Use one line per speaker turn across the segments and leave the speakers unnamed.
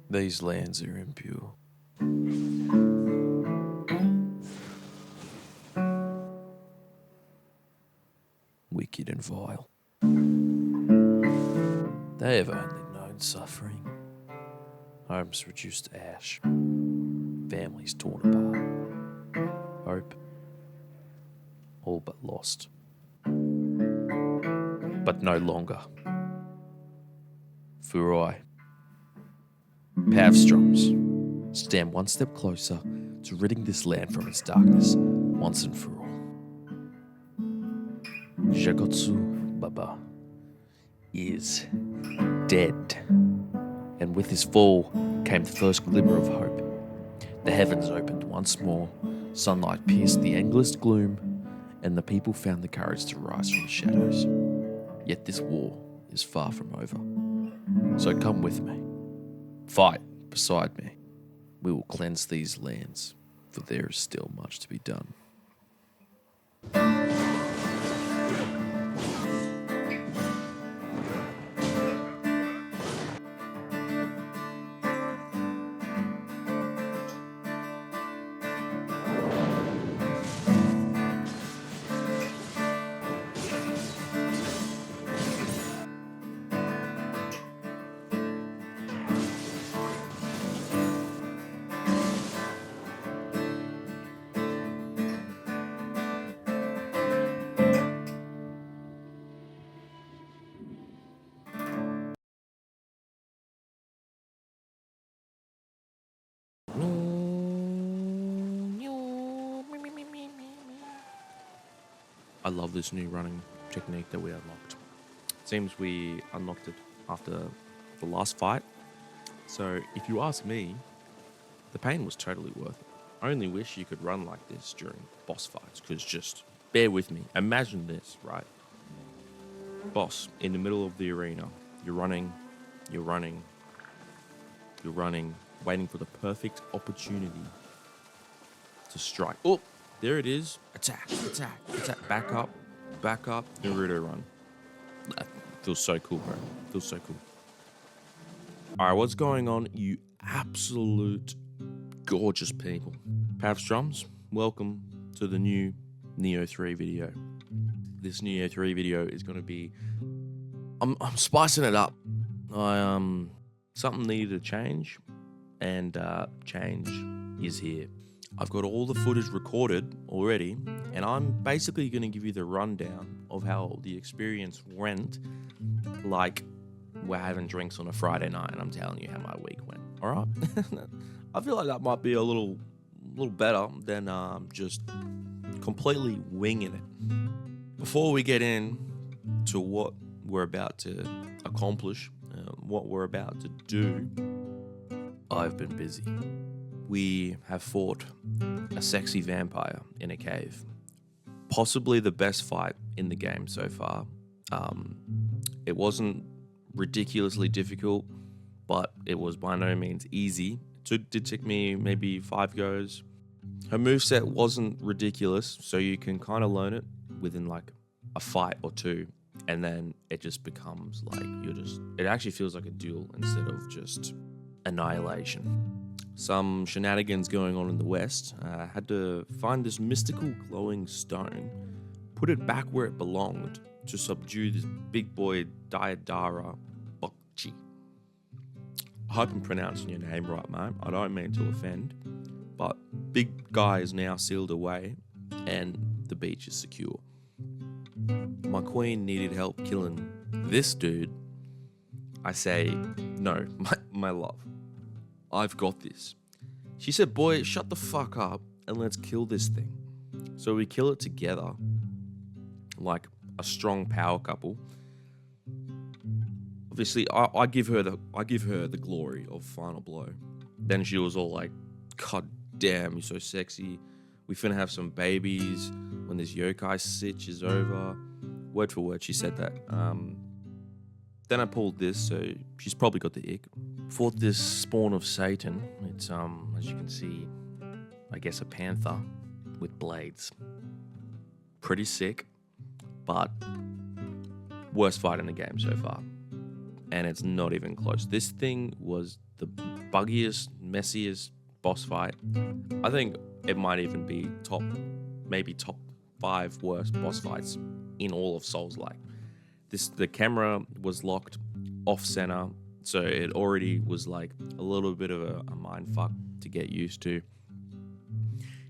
These lands are impure. Wicked and vile. They have only known suffering. Homes reduced to ash. Families torn apart. Hope all but lost. But no longer. For I, Pavstroms, stand one step closer to ridding this land from its darkness once and for all. Jagotsu Baba is dead, and with his fall came the first glimmer of hope. The heavens opened once more, sunlight pierced the endless gloom, and the people found the courage to rise from the shadows. Yet this war is far from over. So come with me, fight beside me. We will cleanse these lands, for there is still much to be done. I love this new running technique that we unlocked. Seems we unlocked it after the last fight. So if you ask me, the pain was totally worth it. I only wish you could run like this during boss fights, because just bear with me. Imagine this, right? Boss in the middle of the arena. You're running, waiting for the perfect opportunity to strike. Oh, there it is. Attack. Back up, Naruto run. That feels so cool, bro. Feels so cool. All right, what's going on, you absolute gorgeous people? Pavstroms, welcome to the new Nioh 3 video. This Nioh 3 video is going to be... I'm spicing it up. Something needed to change, and change is here. I've got all the footage recorded already, and I'm basically going to give you the rundown of how the experience went, like we're having drinks on a Friday night and I'm telling you how my week went. All right? I feel like that might be a little better than just completely winging it. Before we get in to what we're about to accomplish, what we're about to do, I've been busy. We have fought a sexy vampire in a cave. Possibly the best fight in the game so far. It wasn't ridiculously difficult, but it was by no means easy. It did take me maybe 5 goes. Her moveset wasn't ridiculous, so you can kind of learn it within like a fight or two, and then it just becomes like it actually feels like a duel instead of just annihilation. Some shenanigans going on in the west. Had to find this mystical glowing stone, put it back where it belonged to subdue this big boy Diadara Bokchi. I hope I'm pronouncing your name right, mate. I don't mean to offend, but big guy is now sealed away and the beach is secure. My queen needed help killing this dude. I say, no, my love. I've got this. She said, boy, shut the fuck up and let's kill this thing. So we kill it together, like a strong power couple. Obviously, I give her the glory of final blow. Then she was all like, God damn, you're so sexy. We finna have some babies when this yokai sitch is over. Word for word, she said that. Then I pulled this, so she's probably got the ick. Fought this spawn of Satan. It's, as you can see, I guess a panther with blades. Pretty sick, but worst fight in the game so far. And it's not even close. This thing was the buggiest, messiest boss fight. I think it might even be maybe top 5 worst boss fights in all of Souls-like. The camera was locked off center, so it already was like a little bit of a mind fuck to get used to.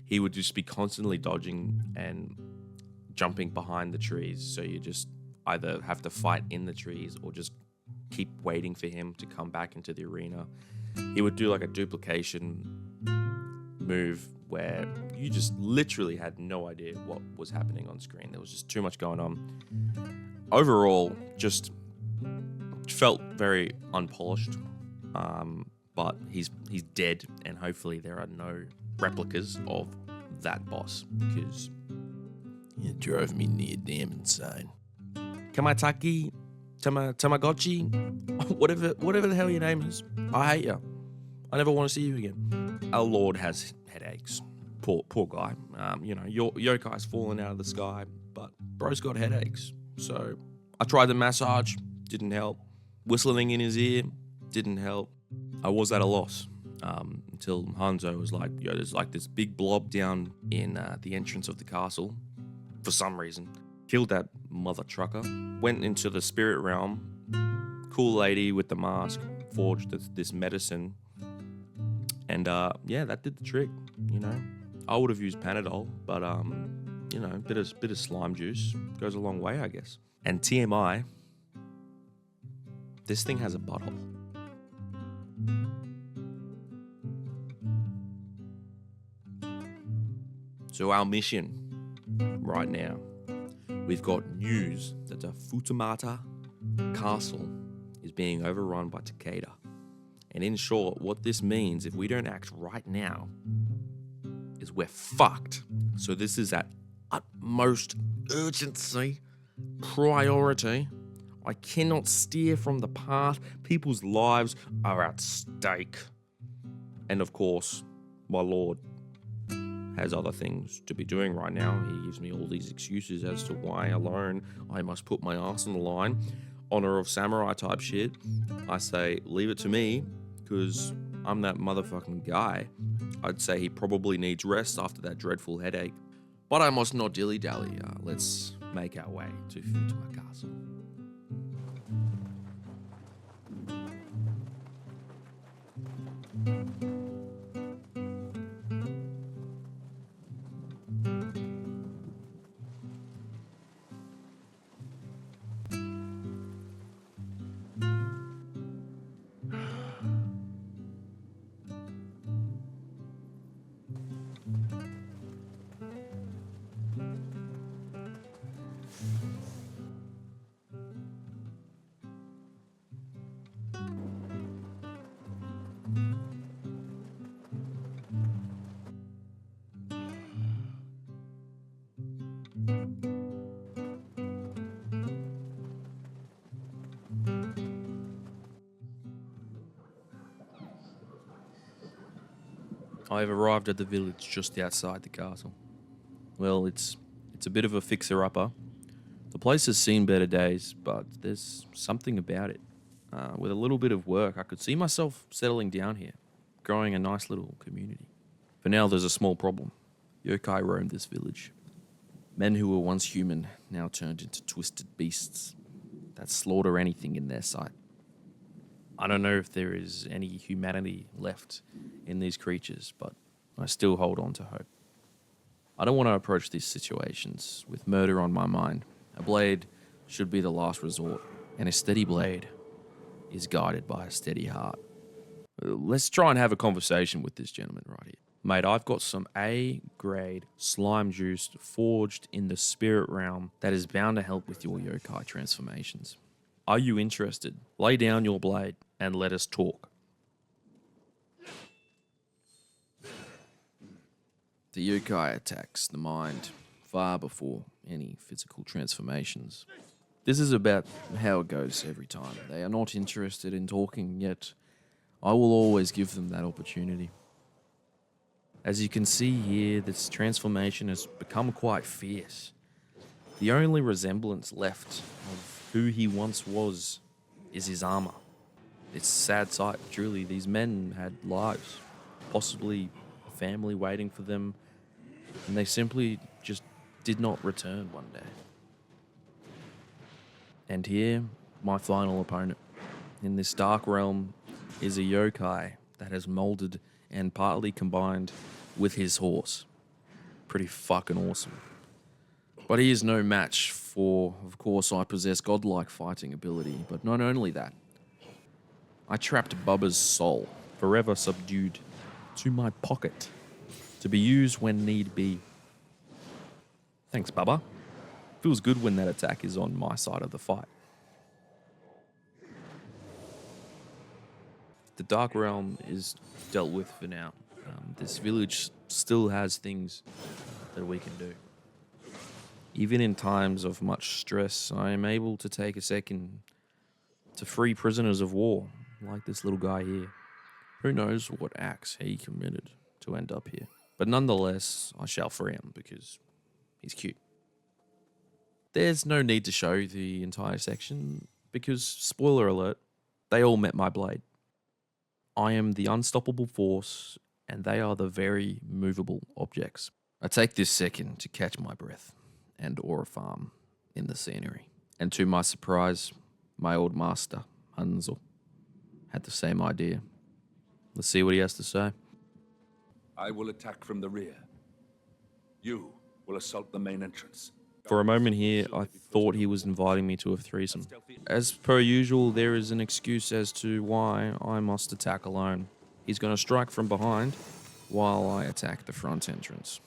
He would just be constantly dodging and jumping behind the trees, so you just either have to fight in the trees or just keep waiting for him to come back into the arena. He would do like a duplication move where you just literally had no idea what was happening on screen. There was just too much going on. Overall, just felt very unpolished, but he's dead, and hopefully there are no replicas of that boss, because it drove me near damn insane. Kamataki, Tamagotchi, whatever the hell your name is, I hate you. I never want to see you again. Our Lord has headaches. Poor guy. Your yokai's falling out of the sky, but bro's got headaches. So I tried the massage, didn't help. Whistling in his ear, didn't help. I was at a loss until Hanzo was like, yo, there's like this big blob down in the entrance of the castle for some reason. Killed that mother trucker. Went into the spirit realm. Cool lady with the mask forged this medicine. And that did the trick, I would have used Panadol, but bit of slime juice goes a long way, I guess. And TMI, this thing has a butthole. So our mission right now, we've got news that the Futamata castle is being overrun by Takeda. And in short, what this means, if we don't act right now, is we're fucked. So this is at utmost urgency, priority. I cannot steer from the path. People's lives are at stake. And of course, my Lord has other things to be doing right now. He gives me all these excuses as to why alone I must put my ass on the line. Honor of samurai type shit. I say, leave it to me, because I'm that motherfucking guy. I'd say he probably needs rest after that dreadful headache. But I must not dilly-dally. Let's make our way to Futama Castle. I've arrived at the village just outside the castle. Well, it's a bit of a fixer-upper. The place has seen better days, but there's something about it. With a little bit of work, I could see myself settling down here, growing a nice little community. For now, there's a small problem. Yokai roam this village. Men who were once human, now turned into twisted beasts that slaughter anything in their sight. I don't know if there is any humanity left in these creatures, but I still hold on to hope. I don't want to approach these situations with murder on my mind. A blade should be the last resort, and a steady blade is guided by a steady heart. Let's try and have a conversation with this gentleman right here. Mate, I've got some A-grade slime juice forged in the spirit realm that is bound to help with your yokai transformations. Are you interested? Lay down your blade and let us talk. The yokai attacks the mind far before any physical transformations. This is about how it goes every time. They are not interested in talking, yet I will always give them that opportunity. As you can see here, this transformation has become quite fierce. The only resemblance left of who he once was is his armor. It's a sad sight, truly. These men had lives, possibly a family waiting for them, and they simply just did not return one day. And here, my final opponent in this dark realm is a yokai that has molded and partly combined with his horse. Pretty fucking awesome. But he is no match for, of course, I possess godlike fighting ability, but not only that. I trapped Bubba's soul, forever subdued, to my pocket, to be used when need be. Thanks, Bubba. Feels good when that attack is on my side of the fight. The Dark Realm is dealt with for now. This village still has things that we can do. Even in times of much stress, I am able to take a second to free prisoners of war, like this little guy here. Who knows what acts he committed to end up here. But nonetheless, I shall free him because he's cute. There's no need to show the entire section because, spoiler alert, they all met my blade. I am the unstoppable force and they are the very movable objects. I take this second to catch my breath and aura farm in the scenery. And to my surprise, my old master, Hanzo, had the same idea. Let's see what he has to say.
I will attack from the rear. You will assault the main entrance.
For a moment here, I thought he was inviting me to a threesome. As per usual, there is an excuse as to why I must attack alone. He's going to strike from behind while I attack the front entrance.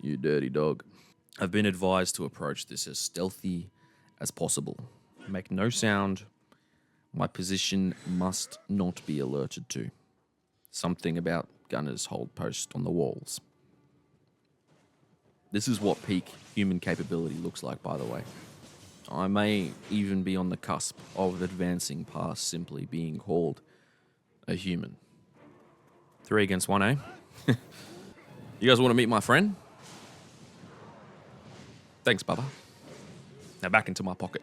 You dirty dog. I've been advised to approach this as stealthy as possible. Make no sound. My position must not be alerted to. Something about gunners hold post on the walls. This is what peak human capability looks like, by the way. I may even be on the cusp of advancing past simply being called a human. 3 against 1, eh? You guys want to meet my friend? Thanks, Bubba. Now back into my pocket.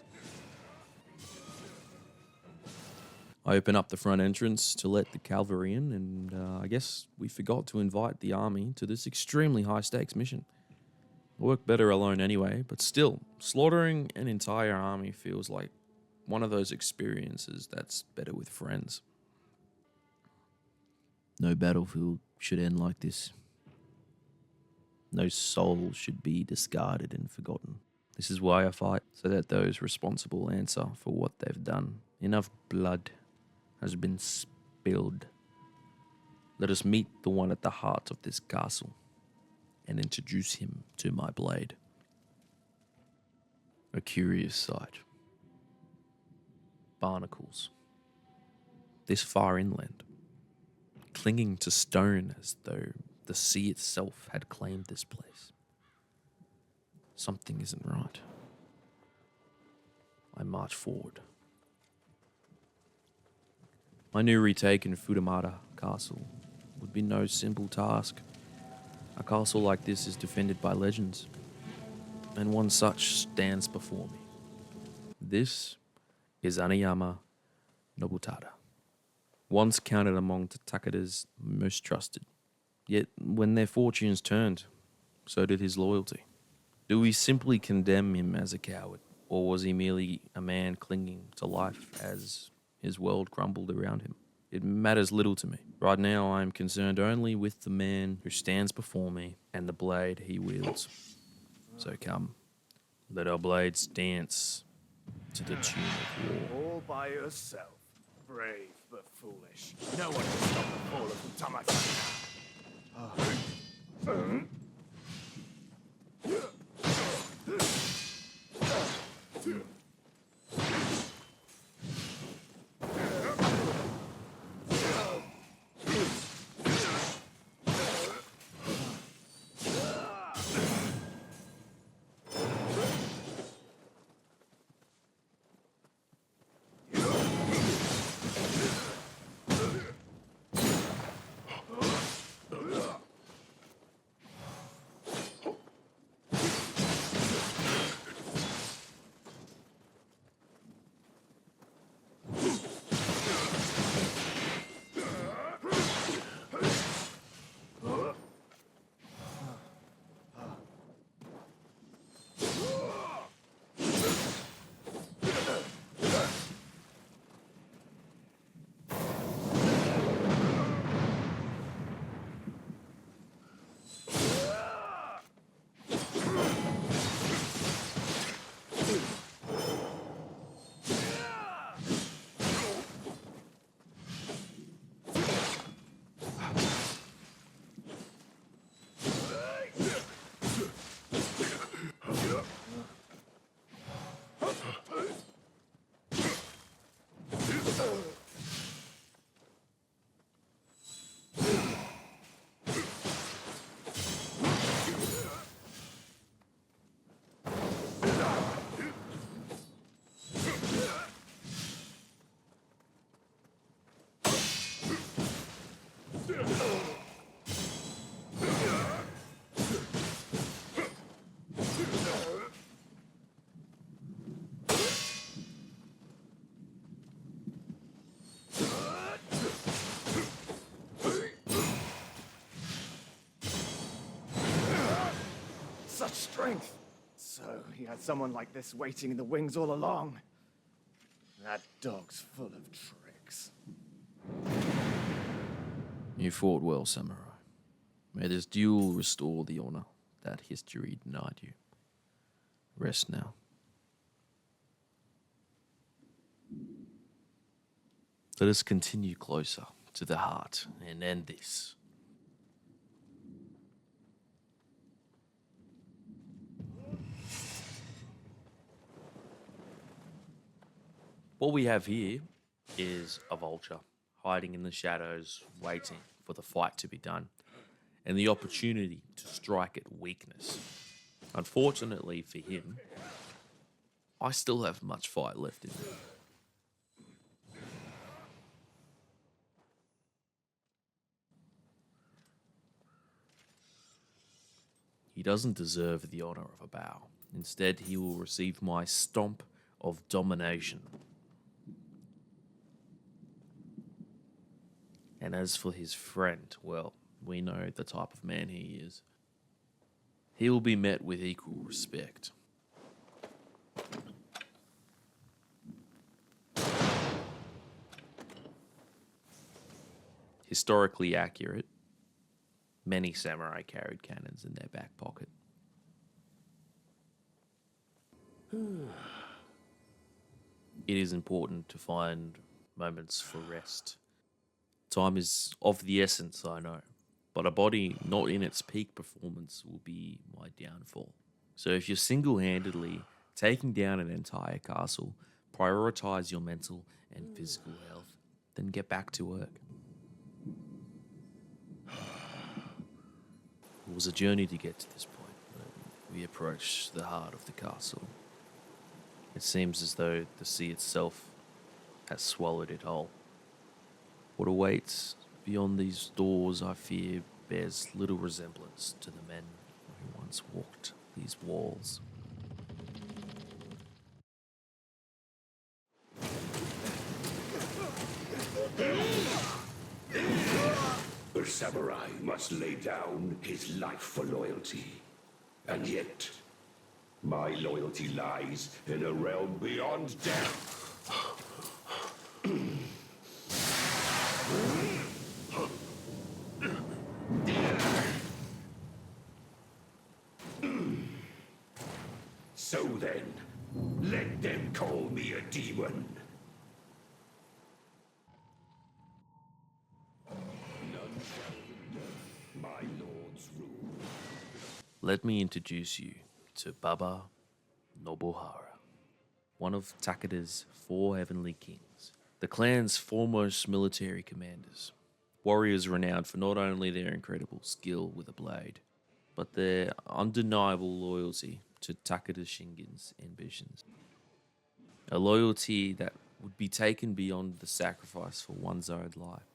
I open up the front entrance to let the cavalry in, and I guess we forgot to invite the army to this extremely high-stakes mission. I work better alone anyway, but still, slaughtering an entire army feels like one of those experiences that's better with friends. No battlefield should end like this. No soul should be discarded and forgotten. This is why I fight, so that those responsible answer for what they've done. Enough blood has been spilled. Let us meet the one at the heart of this castle and introduce him to my blade. A curious sight. Barnacles. This far inland, clinging to stone as though the sea itself had claimed this place. Something isn't right. I march forward. My new retaken Futamata castle would be no simple task. A castle like this is defended by legends, and one such stands before me. This is Anayama Nobutada, once counted among Takada's most trusted. Yet when their fortunes turned, so did his loyalty. Do we simply condemn him as a coward, or was he merely a man clinging to life as his world crumbled around him? It matters little to me. Right now, I am concerned only with the man who stands before me and the blade he wields. So come, let our blades dance to the tune of war.
All by yourself, brave but foolish. No one can stop the fall of Utamata. such strength. So he had someone like this waiting in the wings all along. That dog's full of tricks.
You fought well, samurai. May this duel restore the honor that history denied you. Rest now. Let us continue closer to the heart and end this. What we have here is a vulture hiding in the shadows, waiting for the fight to be done and the opportunity to strike at weakness. Unfortunately for him, I still have much fight left in me. He doesn't deserve the honor of a bow. Instead, he will receive my stomp of domination. And as for his friend, well, we know the type of man he is. He will be met with equal respect. Historically accurate, many samurai carried cannons in their back pocket. It is important to find moments for rest. Time is of the essence, I know, but a body not in its peak performance will be my downfall. So if you're single-handedly taking down an entire castle, prioritize your mental and physical health, then get back to work. It was a journey to get to this point, but we approached the heart of the castle. It seems as though the sea itself has swallowed it whole. What awaits beyond these doors, I fear, bears little resemblance to the men who once walked these walls.
A samurai must lay down his life for loyalty. And yet, my loyalty lies in a realm beyond death. So then, let them call me a demon. None shall hinder my lord's rule.
Let me introduce you to Baba Nobuharu, one of Takeda's 4 heavenly kings, the clan's foremost military commanders, warriors renowned for not only their incredible skill with a blade, but their undeniable loyalty to Takeda Shingen's ambitions. A loyalty that would be taken beyond the sacrifice for one's own life.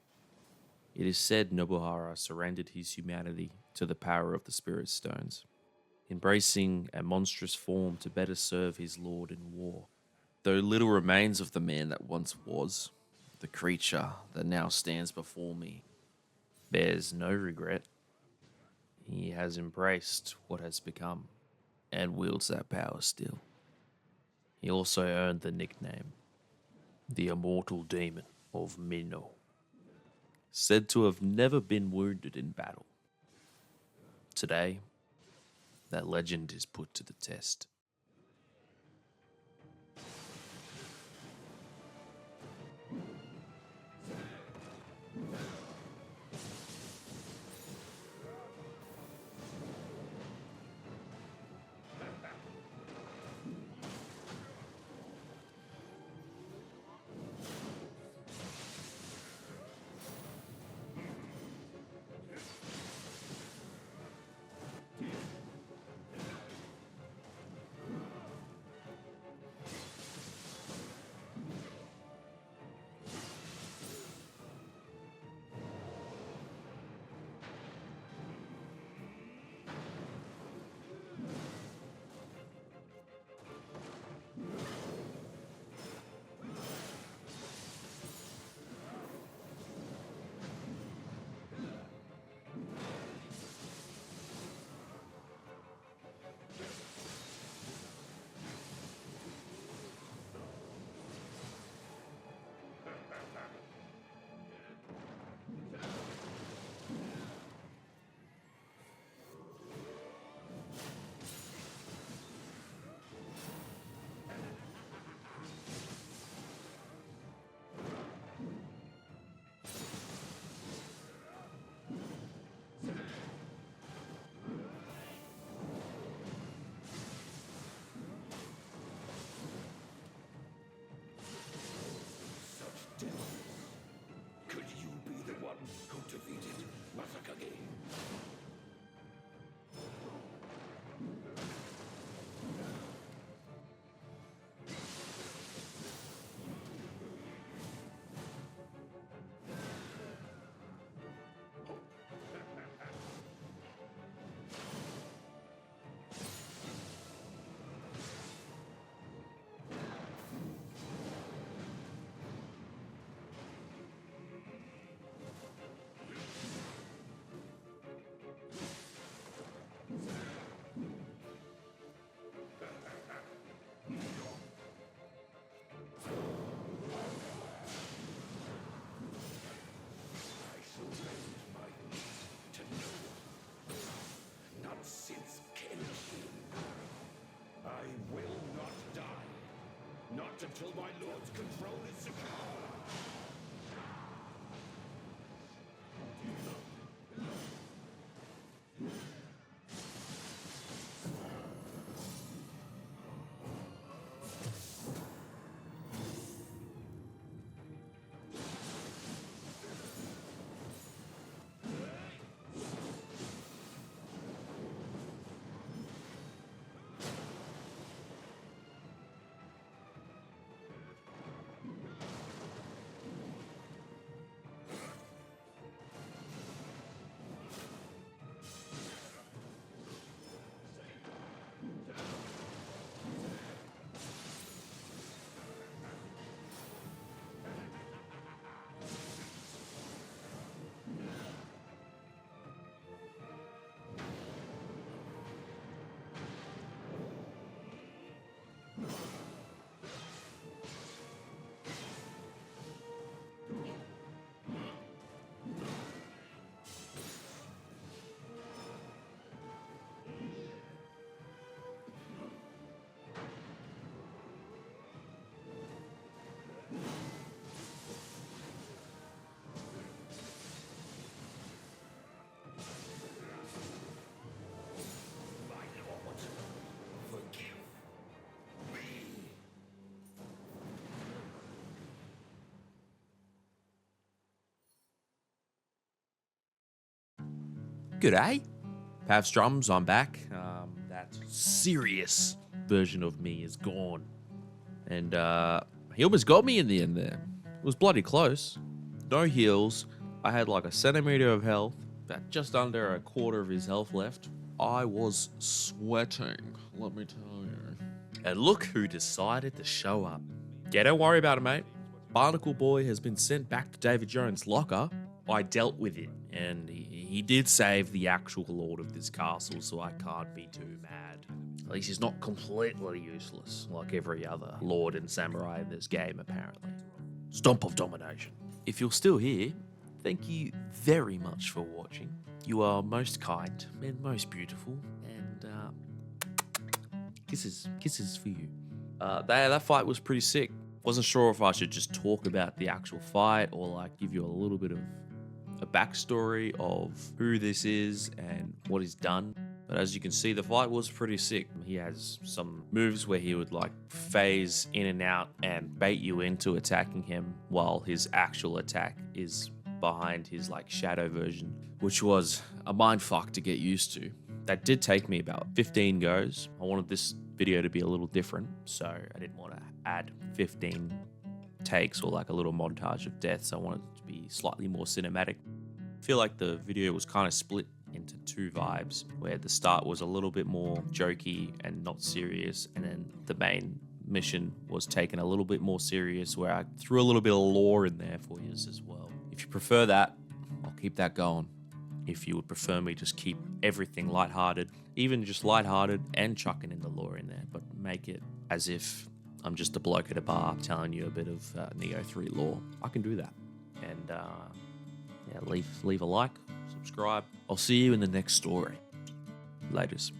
It is said Nobuharu surrendered his humanity to the power of the Spirit Stones, embracing a monstrous form to better serve his lord in war. Though little remains of the man that once was, the creature that now stands before me bears no regret. He has embraced what has become and wields that power still. He also earned the nickname, the Immortal Demon of Nioh, said to have never been wounded in battle. Today, that legend is put to the test.
until my lord's control is secure.
G'day. Pav's Drums, I'm back. That serious version of me is gone. And he almost got me in the end there. It was bloody close. No heals. I had like a centimeter of health, about just under a quarter of his health left. I was sweating, let me tell you. And look who decided to show up. Yeah, don't worry about it, mate. Barnacle Boy has been sent back to David Jones' locker. I dealt with it, and he did save the actual lord of this castle, so I can't be too mad. At least he's not completely useless, like every other lord and samurai in this game, apparently. Stomp of domination. If you're still here, thank you very much for watching. You are most kind and most beautiful, and kisses for you. That fight was pretty sick. Wasn't sure if I should just talk about the actual fight or like give you a little bit of a backstory of who this is and what he's done. But as you can see, the fight was pretty sick. He has some moves where he would like phase in and out and bait you into attacking him while his actual attack is behind his like shadow version, which was a mindfuck to get used to. That did take me about 15 goes. I wanted this video to be a little different, so I didn't want to add 15 takes or like a little montage of deaths. I wanted it to be slightly more cinematic. I feel like the video was kind of split into two vibes, where the start was a little bit more jokey and not serious, and then the main mission was taken a little bit more serious, where I threw a little bit of lore in there for you as well. If you prefer that, I'll keep that going. If you would prefer me just keep everything lighthearted, even just lighthearted and chucking in the lore in there, but make it as if I'm just a bloke at a bar telling you a bit of Nioh 3 lore, I can do that. And yeah, leave a like, subscribe. I'll see you in the next story. Laters.